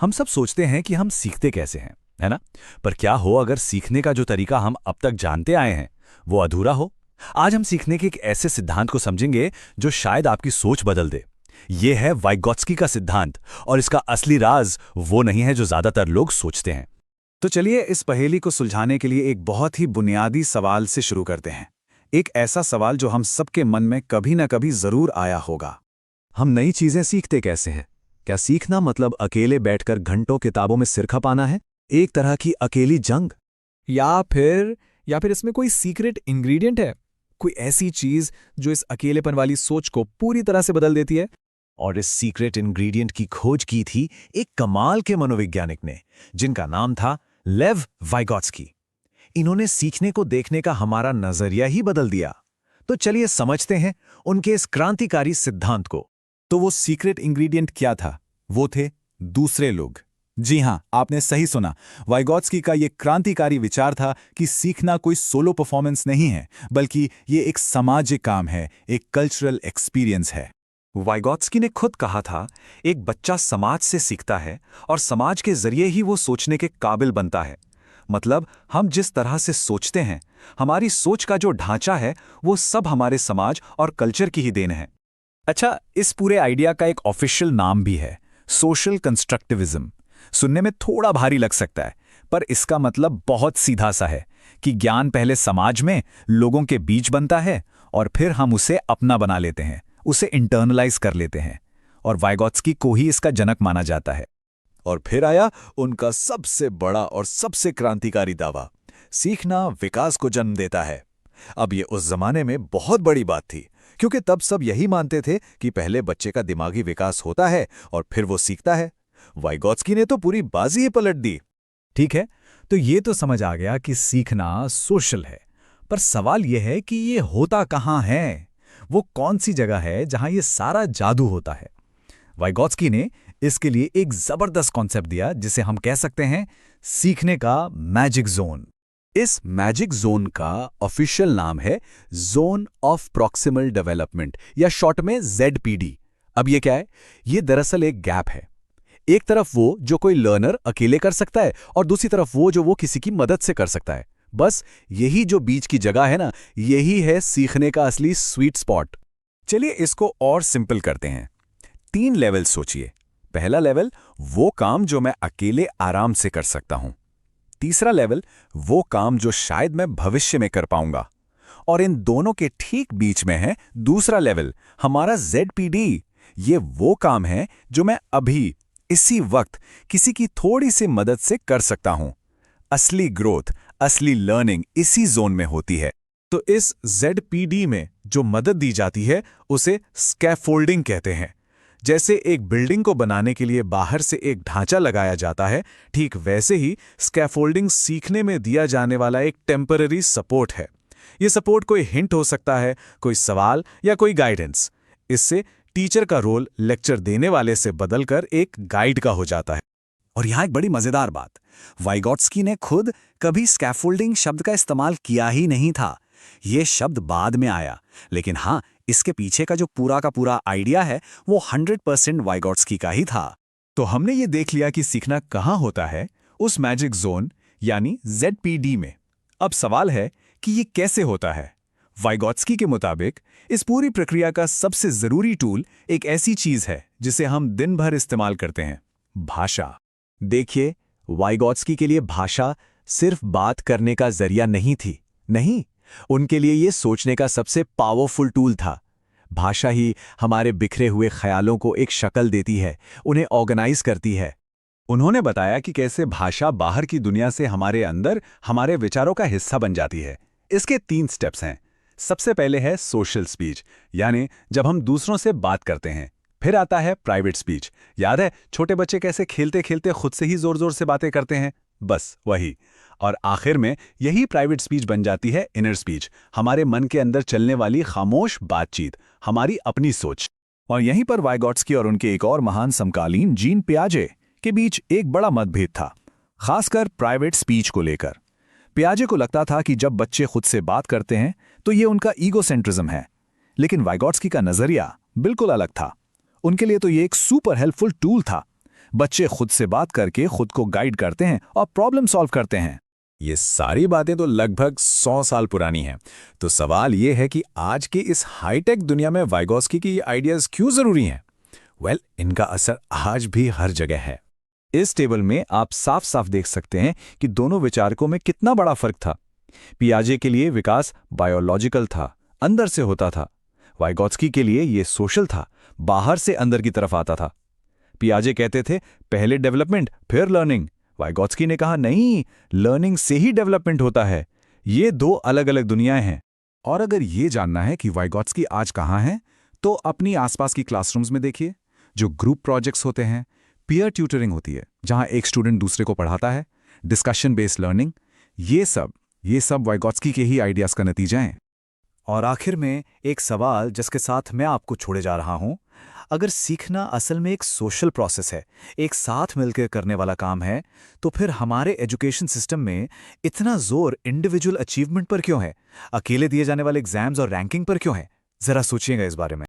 हम सब सोचते हैं कि हम सीखते कैसे हैं, है ना? पर क्या हो अगर सीखने का जो तरीका हम अब तक जानते आए हैं वो अधूरा हो? आज हम सीखने के एक ऐसे सिद्धांत को समझेंगे जो शायद आपकी सोच बदल दे। ये है वाइगोत्स्की का सिद्धांत, और इसका असली राज वो नहीं है जो ज्यादातर लोग सोचते हैं। तो चलिए इस पहेली को सुलझाने के लिए एक बहुत ही बुनियादी सवाल से शुरू करते हैं। एक ऐसा सवाल जो हम सबके मन में कभी ना कभी जरूर आया होगा। हम नई चीजें सीखते कैसे हैं? क्या सीखना मतलब अकेले बैठकर घंटों किताबों में सिर खपाना है? एक तरह की अकेली जंग? या फिर इसमें कोई सीक्रेट इंग्रेडिएंट है, कोई ऐसी चीज जो इस अकेलेपन वाली सोच को पूरी तरह से बदल देती है? और इस सीक्रेट इंग्रेडिएंट की खोज की थी एक कमाल के मनोवैज्ञानिक ने, जिनका नाम था लेव वाइगोत्स्की। इन्होंने सीखने को देखने का हमारा नजरिया ही बदल दिया। तो चलिए समझते हैं उनके इस क्रांतिकारी सिद्धांत को। तो वो सीक्रेट इंग्रेडिएंट क्या था? वो थे दूसरे लोग। जी हां, आपने सही सुना। वाइगोत्स्की का ये क्रांतिकारी विचार था कि सीखना कोई सोलो परफॉर्मेंस नहीं है, बल्कि ये एक सामाजिक काम है, एक कल्चरल एक्सपीरियंस है। वाइगोत्स्की ने खुद कहा था, एक बच्चा समाज से सीखता है और समाज के जरिए ही वो सोचने के काबिल बनता है। मतलब हम जिस तरह से सोचते हैं, हमारी सोच का जो ढांचा है, वो सब हमारे समाज और कल्चर की ही देन है। अच्छा, इस पूरे आइडिया का एक ऑफिशियल नाम भी है, सोशल कंस्ट्रक्टिविज्म। सुनने में थोड़ा भारी लग सकता है, पर इसका मतलब बहुत सीधा सा है कि ज्ञान पहले समाज में लोगों के बीच बनता है और फिर हम उसे अपना बना लेते हैं, उसे इंटरनलाइज कर लेते हैं। और वाइगोत्स्की को ही इसका जनक माना जाता है। और फिर आया उनका सबसे बड़ा और सबसे क्रांतिकारी दावा, सीखना विकास को जन्म देता है। अब ये उस जमाने में बहुत बड़ी बात थी, क्योंकि तब सब यही मानते थे कि पहले बच्चे का दिमागी विकास होता है और फिर वो सीखता है। वाइगोत्स्की ने तो पूरी बाजी ही पलट दी। ठीक है, तो ये तो समझ आ गया कि सीखना सोशल है, पर सवाल यह है कि ये होता कहाँ है? वो कौन सी जगह है जहां ये सारा जादू होता है? वाइगोत्स्की ने इसके लिए एक जबरदस्त कॉन्सेप्ट दिया, जिसे हम कह सकते हैं सीखने का मैजिक जोन। इस मैजिक जोन का ऑफिशियल नाम है जोन ऑफ प्रॉक्सिमल डेवलपमेंट, या शॉर्ट में ZPD। अब ये क्या है? ये दरअसल एक गैप है। एक तरफ वो जो कोई लर्नर अकेले कर सकता है, और दूसरी तरफ वो जो किसी की मदद से कर सकता है। बस यही जो बीच की जगह है ना, यही है सीखने का असली स्वीट स्पॉट। चलिए इसको और सिंपल करते हैं। 3 लेवल सोचिए। पहला लेवल, वो काम जो मैं अकेले आराम से कर सकता हूं। तीसरा लेवल, वो काम जो शायद मैं भविष्य में कर पाऊंगा। और इन दोनों के ठीक बीच में है दूसरा लेवल, हमारा ZPD। ये वो काम है जो मैं अभी इसी वक्त किसी की थोड़ी सी मदद से कर सकता हूं। असली ग्रोथ, असली लर्निंग इसी जोन में होती है। तो इस ZPD में जो मदद दी जाती है उसे स्कैफोल्डिंग कहते हैं। जैसे एक बिल्डिंग को बनाने के लिए बाहर से एक ढांचा लगाया जाता है, ठीक वैसे ही स्कैफोल्डिंग सीखने में दिया जाने वाला एक टेम्पररी सपोर्ट है। ये सपोर्ट कोई हिंट हो सकता है, कोई सवाल या कोई गाइडेंस। इससे टीचर का रोल लेक्चर देने वाले से बदलकर एक गाइड का हो जाता है। और यहाँ एक बड़ी मजेदार बात, वाइगोत्स्की ने खुद कभी स्कैफोल्डिंग शब्द का इस्तेमाल किया ही नहीं था। ये शब्द बाद में आया, लेकिन हाँ, इसके पीछे का जो पूरा का पूरा आइडिया है वो 100% वाइगोत्स्की का ही था। तो हमने ये देख लिया कि सीखना कहाँ होता है, उस मैजिक जोन यानी ZPD में। अब सवाल है कि ये कैसे होता है। वाइगोत्स्की के मुताबिक इस पूरी प्रक्रिया का सबसे जरूरी टूल एक ऐसी चीज है जिसे हम दिन भर इस्तेमाल करते हैं, भाषा। देखिए, वाइगोत्स्की के लिए भाषा सिर्फ बात करने का जरिया नहीं थी। नहीं, उनके लिए ये सोचने का सबसे पावरफुल टूल था। भाषा ही हमारे बिखरे हुए ख्यालों को एक शक्ल देती है, उन्हें ऑर्गेनाइज करती है। उन्होंने बताया कि कैसे भाषा बाहर की दुनिया से हमारे अंदर हमारे विचारों का हिस्सा बन जाती है। इसके 3 स्टेप्स हैं। सबसे पहले है सोशल स्पीच, यानी जब हम दूसरों से बात करते हैं। फिर आता है प्राइवेट स्पीच। याद है छोटे बच्चे कैसे खेलते खेलते खुद से ही जोर जोर से बातें करते हैं? बस वही। और आखिर में यही प्राइवेट स्पीच बन जाती है इनर स्पीच, हमारे मन के अंदर चलने वाली खामोश बातचीत, हमारी अपनी सोच। और यहीं पर वाइगोत्स्की और उनके एक और महान समकालीन जीन पियाजे के बीच एक बड़ा मतभेद था, खासकर प्राइवेट स्पीच को लेकर। पियाजे को लगता था कि जब बच्चे खुद से बात करते हैं तो ये उनका ईगोसेंट्रिज्म है, लेकिन वाइगोत्स्की का नजरिया बिल्कुल अलग था। उनके लिए तो ये एक सुपर हेल्पफुल टूल था। बच्चे खुद से बात करके खुद को गाइड करते हैं और प्रॉब्लम सॉल्व करते हैं। ये सारी बातें तो लगभग 100 साल पुरानी हैं। तो सवाल ये है कि आज की इस हाईटेक दुनिया में वाइगोस्की की आइडियाज़ क्यों ज़रूरी हैं? वेल, इनका असर आज भी हर जगह है। इस टेबल में आप साफ साफ देख सकते हैं कि दोनों विचारकों में कितना बड़ा फर्क था। पियाजे के लिए विकास बायोलॉजिकल था, अंदर से होता था। वाइगोत्स्की के लिए ये सोशल था, बाहर से अंदर की तरफ आता था। पियाजे कहते थे पहले डेवलपमेंट फिर लर्निंग। वाइगोत्स्की ने कहा नहीं, लर्निंग से ही डेवलपमेंट होता है। ये दो अलग अलग दुनियाएं हैं। और अगर ये जानना है कि वाइगोत्स्की आज कहाँ हैं, तो अपनी आसपास की क्लासरूम्स में देखिए। जो ग्रुप प्रोजेक्ट्स होते हैं, पीयर ट्यूटरिंग होती है, जहां एक स्टूडेंट दूसरे को पढ़ाता है, डिस्कशन बेस्ड लर्निंग, ये सब वाइगोत्स्की के ही आइडियाज का नतीजा है। और आखिर में एक सवाल जिसके साथ मैं आपको छोड़े जा रहा हूं। अगर सीखना असल में एक सोशल प्रोसेस है, एक साथ मिलकर करने वाला काम है, तो फिर हमारे एजुकेशन सिस्टम में इतना जोर इंडिविजुअल अचीवमेंट पर क्यों है? अकेले दिए जाने वाले एग्जाम्स और रैंकिंग पर क्यों है? जरा सोचिएगा इस बारे में।